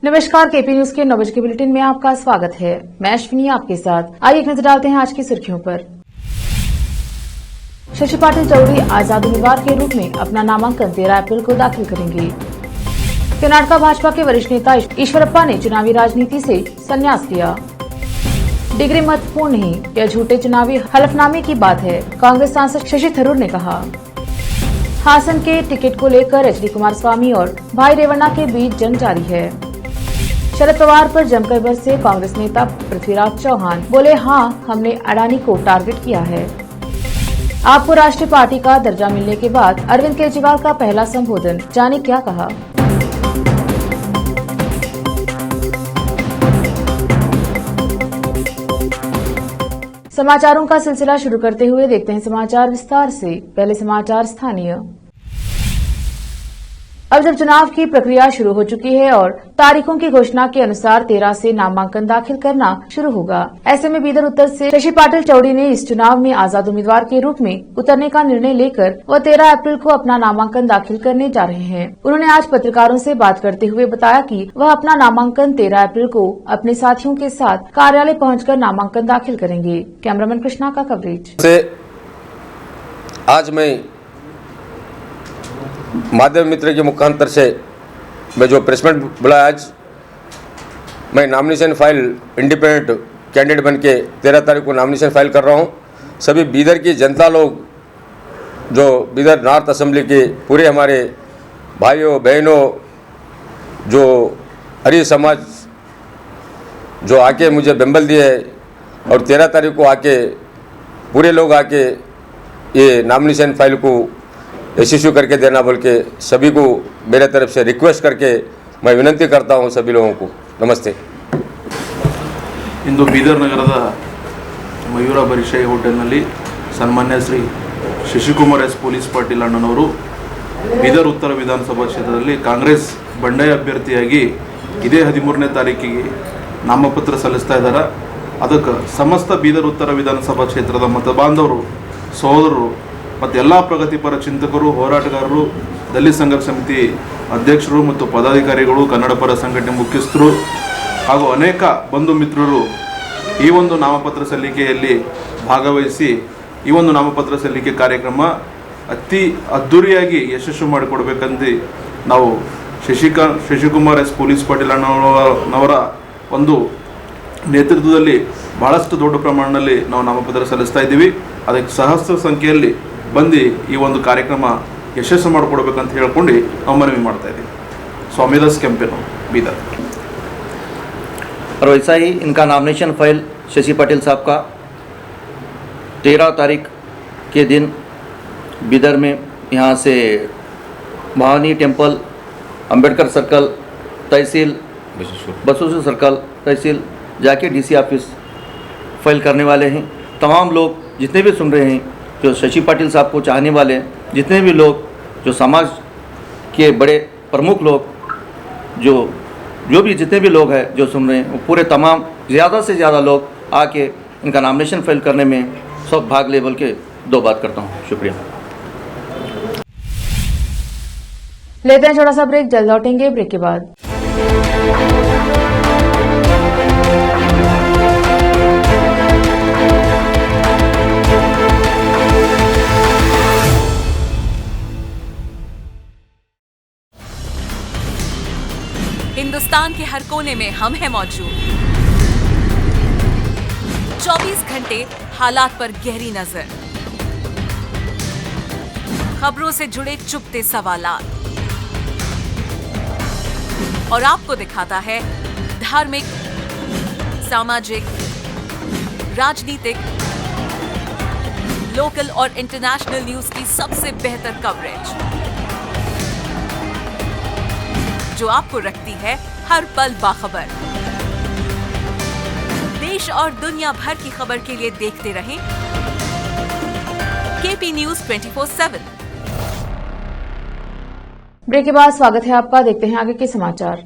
नमस्कार, KP news के 9 बजे के बुलेटिन में आपका स्वागत है। मैं अश्विनी आपके साथ। आइए एक नजर डालते हैं आज की सुर्खियों पर। शशि पाटिल चौधरी आजाद उम्मीदवार के रूप में अपना नामांकन 13 अप्रैल को दाखिल करेंगे। कर्नाटक भाजपा के वरिष्ठ नेता ईश्वरप्पा ने चुनावी राजनीति से संन्यास लिया। डिग्री महत्वपूर्ण नहीं, यह झूठे चुनावी हलफनामे की बात है, कांग्रेस सांसद शशि थरूर ने कहा। हासन के टिकट को लेकर एचडी कुमारस्वामी और भाई रेवन्ना के बीच जंग जारी है। शरद पवार पर जमकर बरसे कांग्रेस नेता पृथ्वीराज चौहान, बोले हाँ, हमने अडानी को टारगेट किया है। आपको राष्ट्रीय पार्टी का दर्जा मिलने के बाद अरविंद केजरीवाल का पहला संबोधन, जाने क्या कहा। समाचारों का सिलसिला शुरू करते हुए देखते हैं समाचार विस्तार से। पहले समाचार स्थानीय। अब जब चुनाव की प्रक्रिया शुरू हो चुकी है और तारीखों की घोषणा के अनुसार 13 से नामांकन दाखिल करना शुरू होगा, ऐसे में बीदर उत्तर से शशि पाटिल चौधरी ने इस चुनाव में आजाद उम्मीदवार के रूप में उतरने का निर्णय लेकर वह 13 अप्रैल को अपना नामांकन दाखिल करने जा रहे हैं। उन्होंने आज पत्रकारों से बात करते हुए बताया कि वह अपना नामांकन 13 अप्रैल को अपने साथियों के साथ कार्यालय पहुंचकर नामांकन दाखिल करेंगे। कैमरामैन कृष्णा का कवरेज। आज मैं माध्यम मित्र के मुखांतर से मैं जो प्रेस मीट बुलाया, आज मैं नॉमिनेशन फाइल इंडिपेंडेंट कैंडिडेट बन के 13 तारीख को नॉमिनेशन फाइल कर रहा हूं। सभी बीदर की जनता लोग, जो बीदर नॉर्थ असेंबली के पूरे हमारे भाइयों बहनों, जो हरी समाज जो आके मुझे बेंबल दिए और 13 तारीख को आके पूरे लोग आके ये नॉमिनेशन फाइल को यशस्वी करके देना बोल के सभी को मेरे तरफ से रिक्वेस्ट करके मैं विनंती करता हूं सभी लोगों को। नमस्ते। इंದು ಬೀದರ್ ನಗರದ ಮಯೂರ ಬರಿಶಾಯಿ ಹೋಟೆಲ್ನಲ್ಲಿ ಸನ್ಮಾನ್ಯ ಶ್ರೀ ಶಶಿಕುಮಾರ್ ಎಸ್ ಪೊಲೀಸ್ ಪಾಟೀಲ್ ಅಣ್ಣನವರು ಬೀದರ್ ಉತ್ತರ ವಿಧಾನಸಭಾ ಕ್ಷೇತ್ರದಲ್ಲಿ ಕಾಂಗ್ರೆಸ್ ಬಂಡಾಯ ಅಭ್ಯರ್ಥಿಯಾಗಿ ಇದೇ 13ನೇ ತಾರೀಕಿಗೆ ನಾಮಪತ್ರ ಸಲ್ಲಿಸ್ತಾ ಇದ್ದಾರೆ। ಅದಕ್ಕೆ ಸಮಸ್ತ ಬೀದರ್ ಉತ್ತರ ವಿಧಾನಸಭಾ ಕ್ಷೇತ್ರದ ಮತಬಾಂಧವರು, ಸಹೋದರರು ಮತ್ತು ಎಲ್ಲ ಪ್ರಗತಿಪರ ಚಿಂತಕರು, ಹೋರಾಟಗಾರರು, ದಲಿತ ಸಂಘರ್ಷ ಸಮಿತಿ ಅಧ್ಯಕ್ಷರು ಮತ್ತು ಪದಾಧಿಕಾರಿಗಳು, ಕನ್ನಡ ಪರ ಸಂಘಟನೆ ಮುಖ್ಯಸ್ಥರು ಹಾಗೂ ಅನೇಕ ಬಂಧು ಮಿತ್ರರು ಈ ಒಂದು ನಾಮಪತ್ರ ಸಲ್ಲಿಕೆಯಲ್ಲಿ ಭಾಗವಹಿಸಿ ಈ ಒಂದು ನಾಮಪತ್ರ ಸಲ್ಲಿಕೆ ಕಾರ್ಯಕ್ರಮ ಅತಿ ಅದ್ಧೂರಿಯಾಗಿ ಯಶಸ್ವಿ ಮಾಡಿಕೊಡ್ಬೇಕಂದು ನಾವು ಶಶಿಕುಮಾರ್ ಎಸ್ ಪೊಲೀಸ್ ಪಾಟೀಲ್ ಅಣ್ಣನವರ ಒಂದು ನೇತೃತ್ವದಲ್ಲಿ ಬಹಳಷ್ಟು ದೊಡ್ಡ ಪ್ರಮಾಣದಲ್ಲಿ ನಾವು ನಾಮಪತ್ರ ಸಲ್ಲಿಸ್ತಾ ಇದ್ದೀವಿ। ಅದಕ್ಕೆ ಸಹಸ್ರ ಸಂಖ್ಯೆಯಲ್ಲಿ ಬಂದು ಈ ಒಂದು ಕಾರ್ಯಕ್ರಮ ಯಶಸ್ಸು ಮಾಡಿಕೊಡ್ಬೇಕಂತ ಹೇಳ್ಕೊಂಡು ನಾವು ಮನವಿ ಮಾಡ್ತಾ ಇದ್ದೀವಿ। स्वामीदास कैंपेन बीदर। और वैसा ही इनका नॉमिनेशन फाइल शशि पाटिल साहब का 13 तारीख के दिन बीदर में यहाँ से भवानी टेम्पल, अंबेडकर सर्कल, तहसील बसवेश्वर सर्कल, तहसील जाके डीसी ऑफिस फाइल करने वाले हैं। तमाम लोग जितने भी सुन रहे हैं, जो शशि पाटिल साहब को चाहने वाले, जितने भी लोग, जो समाज के बड़े प्रमुख लोग, जो भी जितने भी लोग हैं जो सुन रहे हैं, वो पूरे तमाम ज़्यादा से ज़्यादा लोग आके इनका नॉमिनेशन फाइल करने में सब भाग ले बोल के 2 बात करता हूँ। शुक्रिया। लेते हैं छोटा सा ब्रेक, जल्द लौटेंगे ब्रेक के बाद। हिंदुस्तान के हर कोने में हम हैं मौजूद। 24 घंटे हालात पर गहरी नजर, खबरों से जुड़े चुपते सवालात, और आपको दिखाता है धार्मिक, सामाजिक, राजनीतिक, लोकल और इंटरनेशनल न्यूज की सबसे बेहतर कवरेज, जो आपको रखती है हर पल बाखबर। देश और दुनिया भर की खबर के लिए देखते रहें केपी न्यूज 24/7। ब्रेक के बाद स्वागत है आपका। देखते हैं आगे के समाचार।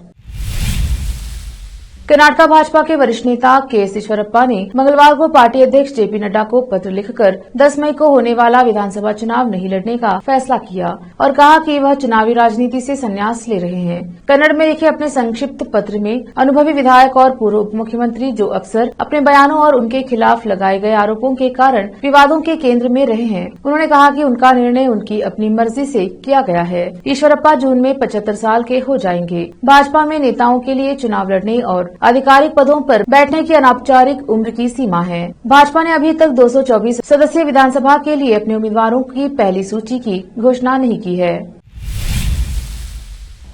कर्नाटक भाजपा के वरिष्ठ नेता के.एस. ईश्वरप्पा ने मंगलवार को पार्टी अध्यक्ष जेपी नड्डा को पत्र लिखकर 10 मई को होने वाला विधानसभा चुनाव नहीं लड़ने का फैसला किया और कहा कि वह चुनावी राजनीति से संन्यास ले रहे हैं। कन्नड़ में लिखे अपने संक्षिप्त पत्र में अनुभवी विधायक और पूर्व उप मुख्यमंत्री जो अक्सर अपने बयानों और उनके खिलाफ लगाए गए आरोपों के कारण विवादों के केंद्र में रहे हैं, उन्होंने कहा कि उनका निर्णय उनकी अपनी मर्जी से किया गया है। ईश्वरप्पा जून में 75 साल के हो जाएंगे। भाजपा में नेताओं के लिए चुनाव लड़ने और आधिकारिक पदों पर बैठने की अनौपचारिक उम्र की सीमा है। भाजपा ने अभी तक 224 सदस्यीय विधानसभा के लिए अपने उम्मीदवारों की पहली सूची की घोषणा नहीं की है।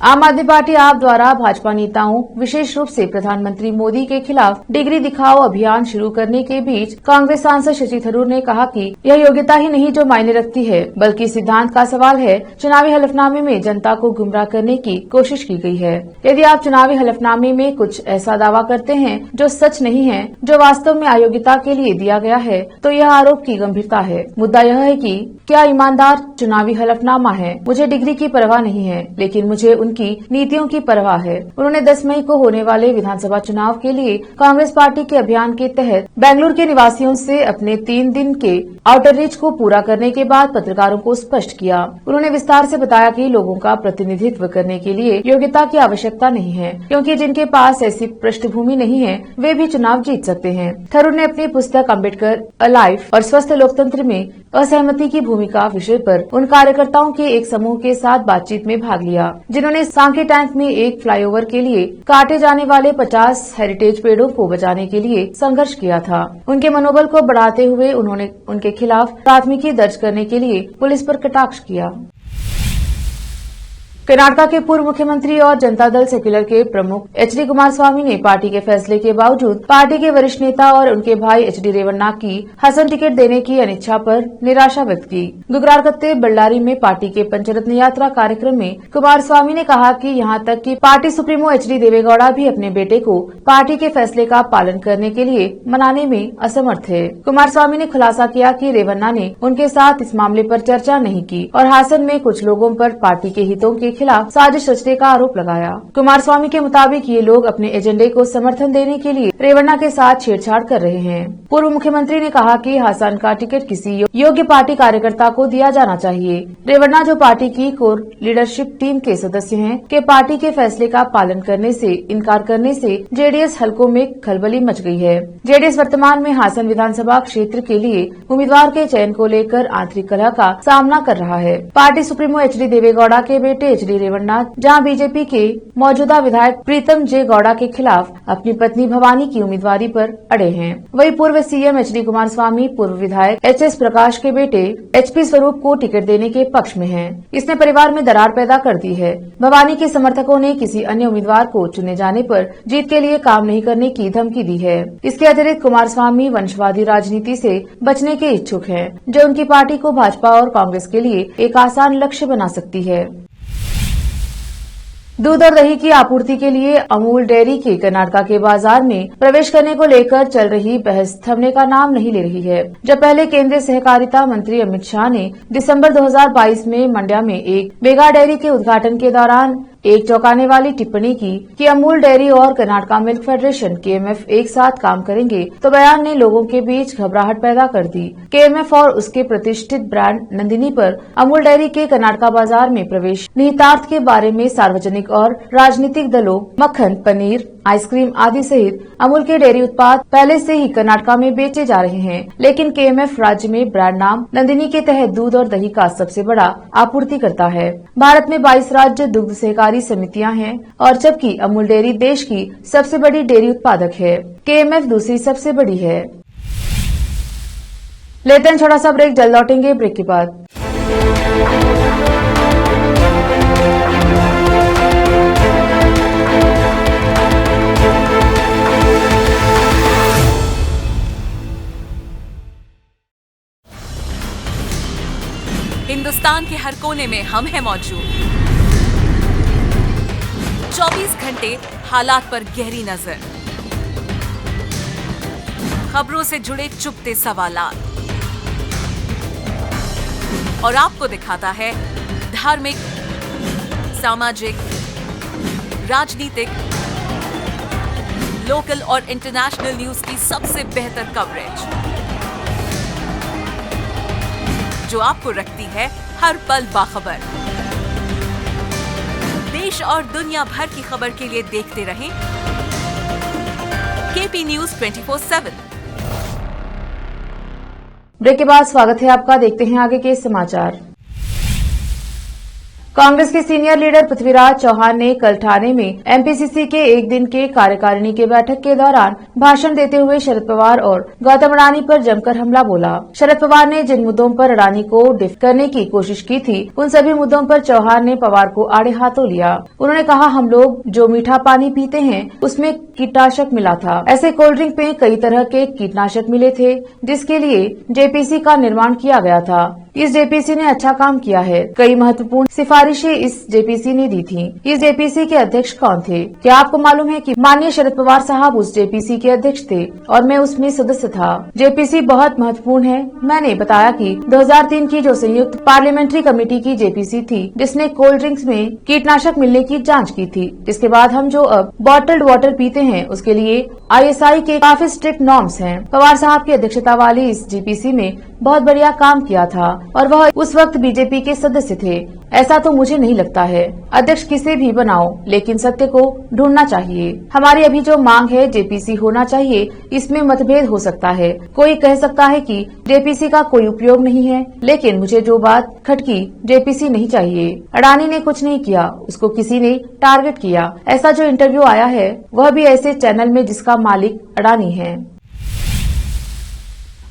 आम आदमी पार्टी आप द्वारा भाजपा नेताओं विशेष रूप से प्रधानमंत्री मोदी के खिलाफ डिग्री दिखाओ अभियान शुरू करने के बीच कांग्रेस सांसद शशि थरूर ने कहा कि यह योग्यता ही नहीं जो मायने रखती है, बल्कि सिद्धांत का सवाल है। चुनावी हलफनामे में जनता को गुमराह करने की कोशिश की गई है। यदि आप चुनावी हलफनामे में कुछ ऐसा दावा करते हैं जो सच नहीं है, जो वास्तव में अयोग्यता के लिए दिया गया है, तो यह आरोप की गंभीरता है। मुद्दा यह है कि क्या ईमानदार चुनावी हलफनामा है। मुझे डिग्री की परवाह नहीं है, लेकिन मुझे उनकी नीतियों की परवाह है। उन्होंने 10 मई को होने वाले विधानसभा चुनाव के लिए कांग्रेस पार्टी के अभियान के तहत बेंगलुरु के निवासियों से अपने 3 दिन के आउटर रीच को पूरा करने के बाद पत्रकारों को स्पष्ट किया। उन्होंने विस्तार से बताया कि लोगों का प्रतिनिधित्व करने के लिए योग्यता की आवश्यकता नहीं है, क्योंकि जिनके पास ऐसी पृष्ठभूमि नहीं है वे भी चुनाव जीत सकते हैं। थरूर ने अपनी पुस्तक अम्बेडकर अ लाइफ और स्वस्थ लोकतंत्र में असहमति की भूमिका विषय पर उन कार्यकर्ताओं के एक समूह के साथ बातचीत में भाग लिया, जिन्होंने सांकी टैंक में एक फ्लाईओवर के लिए काटे जाने वाले 50 हेरिटेज पेड़ों को बचाने के लिए संघर्ष किया था। उनके मनोबल को बढ़ाते हुए उन्होंने उनके खिलाफ प्राथमिकी दर्ज करने के लिए पुलिस पर कटाक्ष किया। कर्नाटक के पूर्व मुख्यमंत्री और जनता दल सेक्युलर के प्रमुख एच.डी. कुमारस्वामी ने पार्टी के फैसले के बावजूद पार्टी के वरिष्ठ नेता और उनके भाई एच.डी. रेवन्ना की हसन टिकट देने की अनिच्छा पर निराशा व्यक्त की। गुगरारकत्ते बल्लारी में पार्टी के पंचरत्न यात्रा कार्यक्रम में कुमारस्वामी ने कहा कि यहां तक कि पार्टी सुप्रीमो एच.डी. देवेगौड़ा भी अपने बेटे को पार्टी के फैसले का पालन करने के लिए मनाने में असमर्थ है। कुमारस्वामी ने खुलासा किया कि रेवन्ना ने उनके साथ इस मामले पर चर्चा नहीं की और हासन में कुछ लोगों पर पार्टी के हितों के खिलाफ साजिश रचने का आरोप लगाया। कुमारस्वामी के मुताबिक ये लोग अपने एजेंडे को समर्थन देने के लिए रेवन्ना के साथ छेड़छाड़ कर रहे हैं। पूर्व मुख्यमंत्री ने कहा कि हासन का टिकट किसी योग्य पार्टी कार्यकर्ता को दिया जाना चाहिए। रेवन्ना जो पार्टी की कोर लीडरशिप टीम के सदस्य हैं, के पार्टी के फैसले का पालन करने से इनकार करने से जेडीएस हलकों में खलबली मच गई है। जेडीएस वर्तमान में हासन विधानसभा क्षेत्र के लिए उम्मीदवार के चयन को लेकर आंतरिक कलह का सामना कर रहा है। Party supremo HD. देवेगौड़ा के बेटे एच.डी. रेवन्ना जहां बीजेपी के मौजूदा विधायक प्रीतम जे गौड़ा के खिलाफ अपनी पत्नी भवानी की उम्मीदवारी पर अड़े हैं। वहीं पूर्व सीएम एच.डी. कुमारस्वामी पूर्व विधायक एच.एस. प्रकाश के बेटे एच.पी. स्वरूप को टिकट देने के पक्ष में हैं। इसने परिवार में दरार पैदा कर दी है। भवानी के समर्थकों ने किसी अन्य उम्मीदवार को चुने जाने पर जीत के लिए काम नहीं करने की धमकी दी है। इसके अतिरिक्त कुमारस्वामी वंशवादी राजनीति से बचने के इच्छुक हैं, जो उनकी पार्टी को भाजपा और कांग्रेस के लिए एक आसान लक्ष्य बना सकती है। दूध और दही की आपूर्ति के लिए अमूल डेयरी के कर्नाटक के बाजार में प्रवेश करने को लेकर चल रही बहस थमने का नाम नहीं ले रही है। जब पहले केंद्रीय सहकारिता मंत्री अमित शाह ने दिसंबर 2022 में मंड्या में एक मेगा डेयरी के उद्घाटन के दौरान एक चौंकाने वाली टिप्पणी की कि अमूल डेयरी और कर्नाटक मिल्क फेडरेशन केएमएफ एक साथ काम करेंगे, तो बयान ने लोगों के बीच घबराहट पैदा कर दी। केएमएफ और उसके प्रतिष्ठित ब्रांड नंदिनी पर अमूल डेयरी के कर्नाटक बाजार में प्रवेश निहितार्थ के बारे में सार्वजनिक और राजनीतिक दलों मक्खन, पनीर, आइसक्रीम आदि सहित अमूल के डेयरी उत्पाद पहले से ही कर्नाटक में बेचे जा रहे हैं, लेकिन केएमएफ राज्य में ब्रांड नाम नंदिनी के तहत दूध और दही का सबसे बड़ा आपूर्तिकर्ता है। भारत में 22 राज्य दुग्ध सहकारी समितियां हैं और जबकि अमूल डेयरी देश की सबसे बड़ी डेयरी उत्पादक है, केएमएफ दूसरी सबसे बड़ी है। लेते हैं छोटा सा ब्रेक, जल्द लौटेंगे ब्रेक के बाद। हिंदुस्तान के हर कोने में हम हैं मौजूद। 24 घंटे हालात पर गहरी नजर, खबरों से जुड़े चुपते सवालात और आपको दिखाता है धार्मिक, सामाजिक, राजनीतिक, लोकल और इंटरनेशनल न्यूज की सबसे बेहतर कवरेज, जो आपको रखती है हर पल बाखबर। देश और दुनिया भर की खबर के लिए देखते रहें केपी न्यूज 24/7। ब्रेक के बाद स्वागत है आपका। देखते हैं आगे के समाचार। कांग्रेस के सीनियर लीडर पृथ्वीराज चौहान ने कल ठाणे में एमपीसीसी के एक दिन के कार्यकारिणी की बैठक के दौरान भाषण देते हुए शरद पवार और गौतम अडानी पर जमकर हमला बोला। शरद पवार ने जिन मुद्दों पर अडानी को डिफ करने की कोशिश की थी, उन सभी मुद्दों पर चौहान ने पवार को आड़े हाथों लिया। उन्होंने कहा, हम लोग जो मीठा पानी पीते हैं उसमें कीटनाशक मिला था। ऐसे कोल्ड ड्रिंक में कई तरह के कीटनाशक मिले थे, जिसके लिए जेपीसी का निर्माण किया गया था। इस जेपीसी ने अच्छा काम किया है। कई महत्वपूर्ण सिफारिशें इस जेपीसी ने दी थी। इस जेपीसी के अध्यक्ष कौन थे? क्या आपको मालूम है कि माननीय शरद पवार साहब उस जेपीसी के अध्यक्ष थे और मैं उसमें सदस्य था। जेपीसी बहुत महत्वपूर्ण है। मैंने बताया कि 2003 की जो संयुक्त पार्लियामेंट्री कमेटी की जेपीसी थी, जिसने कोल्ड ड्रिंक्स में कीटनाशक मिलने की जाँच की थी, जिसके बाद हम जो अब बॉटल्ड वाटर पीते हैं उसके लिए ISI के काफी स्ट्रिक्ट नॉर्म्स हैं। पवार साहब की अध्यक्षता वाली इस जेपीसी में बहुत बढ़िया काम किया था और वह उस वक्त बीजेपी के सदस्य थे। ऐसा तो मुझे नहीं लगता है। अध्यक्ष किसे भी बनाओ, लेकिन सत्य को ढूंढना चाहिए। हमारी अभी जो मांग है जेपीसी होना चाहिए, इसमें मतभेद हो सकता है। कोई कह सकता है कि जेपीसी का कोई उपयोग नहीं है, लेकिन मुझे जो बात खटकी, जेपीसी नहीं चाहिए। अडानी ने कुछ नहीं किया, उसको किसी ने टारगेट किया। ऐसा जो इंटरव्यू आया है वह भी ऐसे चैनल में जिसका मालिक अडानी है।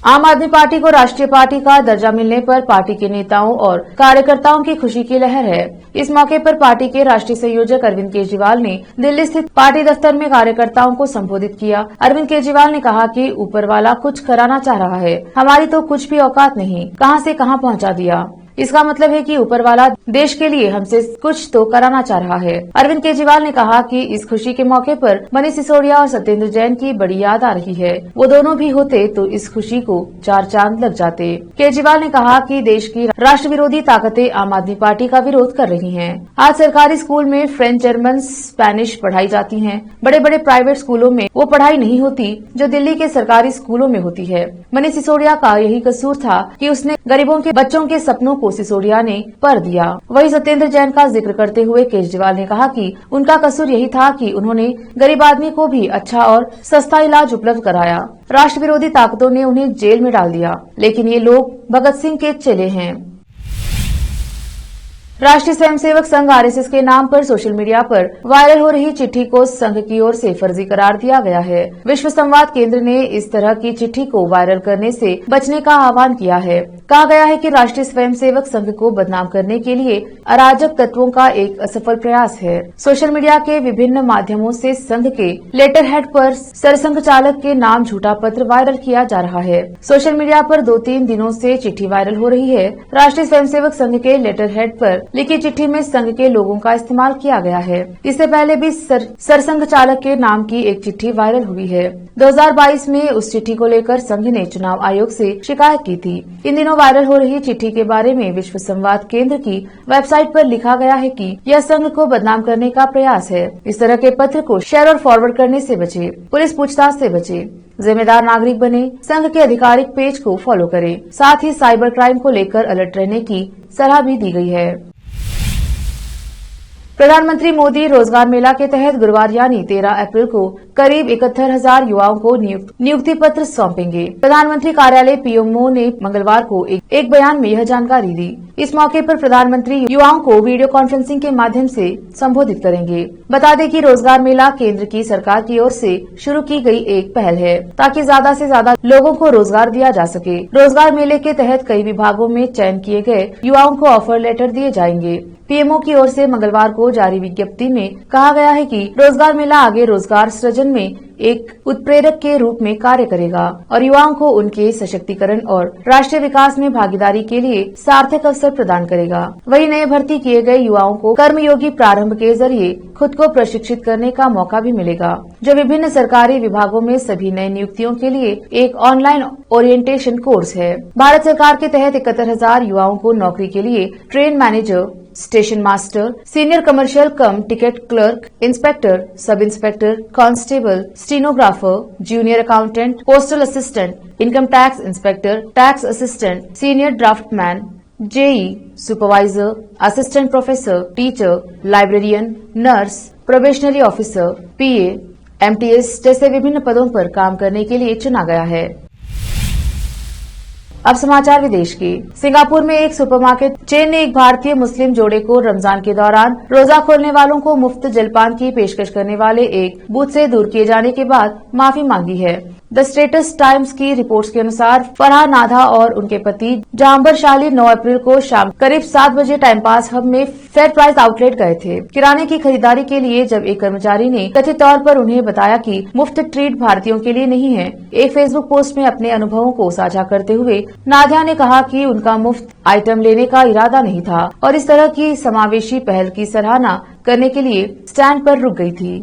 आम आदमी पार्टी को राष्ट्रीय पार्टी का दर्जा मिलने पर पार्टी के नेताओं और कार्यकर्ताओं की खुशी की लहर है। इस मौके पर पार्टी के राष्ट्रीय संयोजक अरविंद केजरीवाल ने दिल्ली स्थित पार्टी दफ्तर में कार्यकर्ताओं को संबोधित किया। अरविंद केजरीवाल ने कहा कि ऊपर वाला कुछ कराना चाह रहा है, हमारी तो कुछ भी औकात नहीं, कहां से कहां पहुंचा दिया। इसका मतलब है कि ऊपर वाला देश के लिए हमसे कुछ तो कराना चाह रहा है। अरविंद केजरीवाल ने कहा कि इस खुशी के मौके पर मनीष सिसोदिया और सत्येंद्र जैन की बड़ी याद आ रही है। वो दोनों भी होते तो इस खुशी को 4 चांद लग जाते। केजरीवाल ने कहा कि देश की राष्ट्र विरोधी ताकतें आम आदमी पार्टी का विरोध कर रही हैं। आज सरकारी स्कूल में फ्रेंच, जर्मन, स्पेनिश पढ़ाई जाती है। बड़े बड़े प्राइवेट स्कूलों में वो पढ़ाई नहीं होती जो दिल्ली के सरकारी स्कूलों में होती है। मनीष सिसोदिया का यही कसूर था कि उसने गरीबों के बच्चों के सपनों को सिसोदिया ने पर दिया। वही सत्येंद्र जैन का जिक्र करते हुए केजरीवाल ने कहा कि उनका कसूर यही था कि उन्होंने गरीब आदमी को भी अच्छा और सस्ता इलाज उपलब्ध कराया। राष्ट्र विरोधी ताकतों ने उन्हें जेल में डाल दिया, लेकिन ये लोग भगत सिंह के चेले हैं। राष्ट्रीय स्वयंसेवक संघ RSS के नाम पर सोशल मीडिया पर वायरल हो रही चिट्ठी को संघ की ओर से फर्जी करार दिया गया है। विश्व संवाद केंद्र ने इस तरह की चिट्ठी को वायरल करने से बचने का आह्वान किया है। कहा गया है कि राष्ट्रीय स्वयंसेवक संघ को बदनाम करने के लिए अराजक तत्वों का एक असफल प्रयास है। सोशल मीडिया के विभिन्न माध्यमों से संघ के लेटर हेड पर सरसंघ चालक के नाम झूठा पत्र वायरल किया जा रहा है। सोशल मीडिया पर 2-3 दिनों से चिट्ठी वायरल हो रही है। राष्ट्रीय स्वयंसेवक संघ के लेटर हेड पर लिखी चिट्ठी में संघ के लोगों का इस्तेमाल किया गया है। इससे पहले भी सरसंघ चालक के नाम की एक चिट्ठी वायरल हुई है। 2022 में उस चिट्ठी को लेकर संघ ने चुनाव आयोग से शिकायत की थी। इन दिनों वायरल हो रही चिट्ठी के बारे में विश्व संवाद केंद्र की वेबसाइट पर लिखा गया है कि यह संघ को बदनाम करने का प्रयास है। इस तरह के पत्र को शेयर और फॉरवर्ड करने से बचे, पुलिस पूछताछ से बचे, जिम्मेदार नागरिक बने, संघ के आधिकारिक पेज को फॉलो करें। साथ ही साइबर क्राइम को लेकर अलर्ट रहने की सलाह भी दी गई है। प्रधानमंत्री मोदी रोजगार मेला के तहत गुरुवार यानी 13 अप्रैल को करीब 71,000 युवाओं को नियुक्ति पत्र सौंपेंगे। प्रधानमंत्री कार्यालय PMO ने मंगलवार को एक बयान में यह जानकारी दी। इस मौके पर प्रधानमंत्री युवाओं को वीडियो कॉन्फ्रेंसिंग के माध्यम से संबोधित करेंगे। बता दें कि रोजगार मेला केंद्र की सरकार की ओर से शुरू की गई एक पहल है, ताकि ज्यादा से ज्यादा लोगों को रोजगार दिया जा सके। रोजगार मेले के तहत कई विभागों में चयन किए गए युवाओं को ऑफर लेटर दिए जाएंगे। PMO की ओर से मंगलवार को जारी विज्ञप्ति में कहा गया है कि रोजगार मेला आगे रोजगार सृजन में एक उत्प्रेरक के रूप में कार्य करेगा और युवाओं को उनके सशक्तिकरण और राष्ट्रीय विकास में भागीदारी के लिए सार्थक अवसर प्रदान करेगा। वहीं नए भर्ती किए गए युवाओं को कर्मयोगी प्रारंभ के जरिए खुद को प्रशिक्षित करने का मौका भी मिलेगा, जो विभिन्न सरकारी विभागों में सभी नई नियुक्तियों के लिए एक ऑनलाइन ओरिएंटेशन कोर्स है। भारत सरकार के तहत 71,000 युवाओं को नौकरी के लिए train manager, station master, senior commercial cum ticket clerk, inspector, sub inspector, constable, stenographer, junior accountant, postal assistant, income tax inspector, tax assistant, senior draftsman, JE, supervisor, assistant professor, teacher, librarian, nurse, probationary officer, PA, MTS जैसे विभिन्न पदों पर काम करने के लिए चुना गया है। अब समाचार विदेश के। सिंगापुर में एक सुपरमार्केट चेन ने एक भारतीय मुस्लिम जोड़े को रमजान के दौरान रोजा खोलने वालों को मुफ्त जलपान की पेशकश करने वाले एक बूथ से दूर किए जाने के बाद माफी मांगी है। द स्टेटस टाइम्स की रिपोर्ट्स के अनुसार फरहा नाधा और उनके पति जहांबर शाली 9 अप्रैल को शाम करीब 7 बजे टाइम पास हब में फेयर प्राइस आउटलेट गए थे किराने की खरीदारी के लिए, जब एक कर्मचारी ने कथित तौर पर उन्हें बताया कि मुफ्त ट्रीट भारतीयों के लिए नहीं है। एक फेसबुक पोस्ट में अपने अनुभवों को साझा करते हुए नाध्या ने कहा कि उनका मुफ्त आइटम लेने का इरादा नहीं था और इस तरह की समावेशी पहल की सराहना करने के लिए स्टैंड पर रुक गई थी।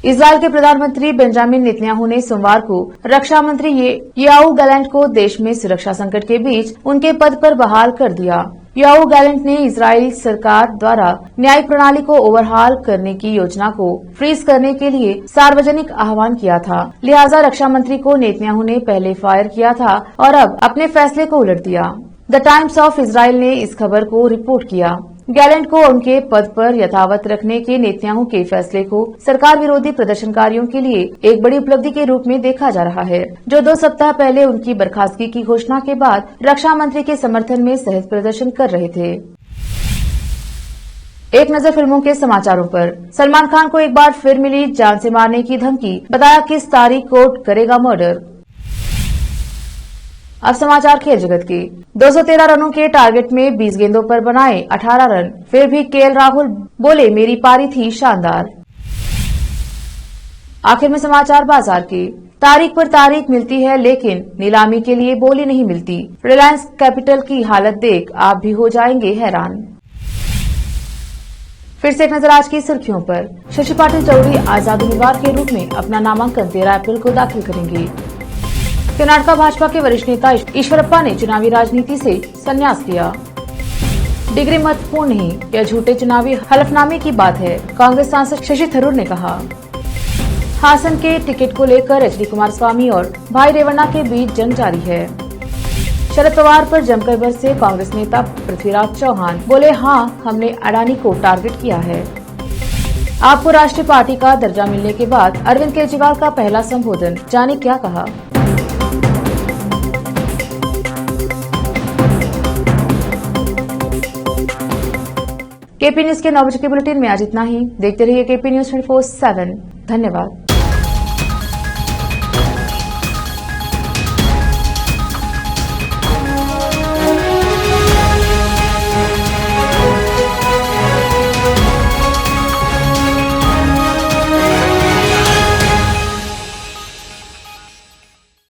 इजराइल के प्रधानमंत्री बेंजामिन नेतन्याहू ने सोमवार को रक्षा मंत्री योआव गैलेंट को देश में सुरक्षा संकट के बीच उनके पद पर बहाल कर दिया। योआव गैलेंट ने इजराइल सरकार द्वारा न्यायिक प्रणाली को ओवरहाल करने की योजना को फ्रीज करने के लिए सार्वजनिक आह्वान किया था, लिहाजा रक्षा मंत्री को नेतन्याहू ने पहले फायर किया था और अब अपने फैसले को उलट दिया। द टाइम्स ऑफ इजराइल ने इस खबर को रिपोर्ट किया। गैलेंट को उनके पद पर यथावत रखने के नेतन्याहू के फैसले को सरकार विरोधी प्रदर्शनकारियों के लिए एक बड़ी उपलब्धि के रूप में देखा जा रहा है, जो 2 सप्ताह पहले उनकी बर्खास्तगी की घोषणा के बाद रक्षा मंत्री के समर्थन में सहज प्रदर्शन कर रहे थे। एक नजर फिल्मों के समाचारों पर। सलमान खान को एक बार फिर मिली जान से मारने की धमकी, बताया किस तारीख को करेगा मर्डर। अब समाचार खेल जगत के। 213 रनों के टारगेट में 20 गेंदों पर बनाए 18 रन, फिर भी केएल राहुल बोले मेरी पारी थी शानदार। आखिर में समाचार बाजार के। तारीख पर तारीख मिलती है लेकिन नीलामी के लिए बोली नहीं मिलती। रिलायंस कैपिटल की हालत देख आप भी हो जाएंगे हैरान। फिर से एक नजर आज की सुर्खियों पर। शशि पाटिल चौधरी आजाद उम्मीदवार के रूप में अपना नामांकन 13 अप्रैल को दाखिल करेंगे। कर्नाटक भाजपा के वरिष्ठ नेता ईश्वरप्पा ने चुनावी राजनीति से संन्यास लिया। डिग्री महत्वपूर्ण नहीं, यह झूठे चुनावी हलफनामे की बात है, कांग्रेस सांसद शशि थरूर ने कहा। हासन के टिकट को लेकर एचडी कुमारस्वामी और भाई रेवन्ना के बीच जंग जारी है। शरद पवार पर जमकर बरसे कांग्रेस नेता पृथ्वीराज चौहान, बोले हाँ हमने अडानी को टारगेट किया है। आपको राष्ट्रीय पार्टी का दर्जा मिलने के बाद अरविंद केजरीवाल का पहला संबोधन, जाने क्या कहा। केपी न्यूज के 9 बजे के बुलेटिन में आज इतना ही। देखते रहिए केपी न्यूज 24/7। धन्यवाद।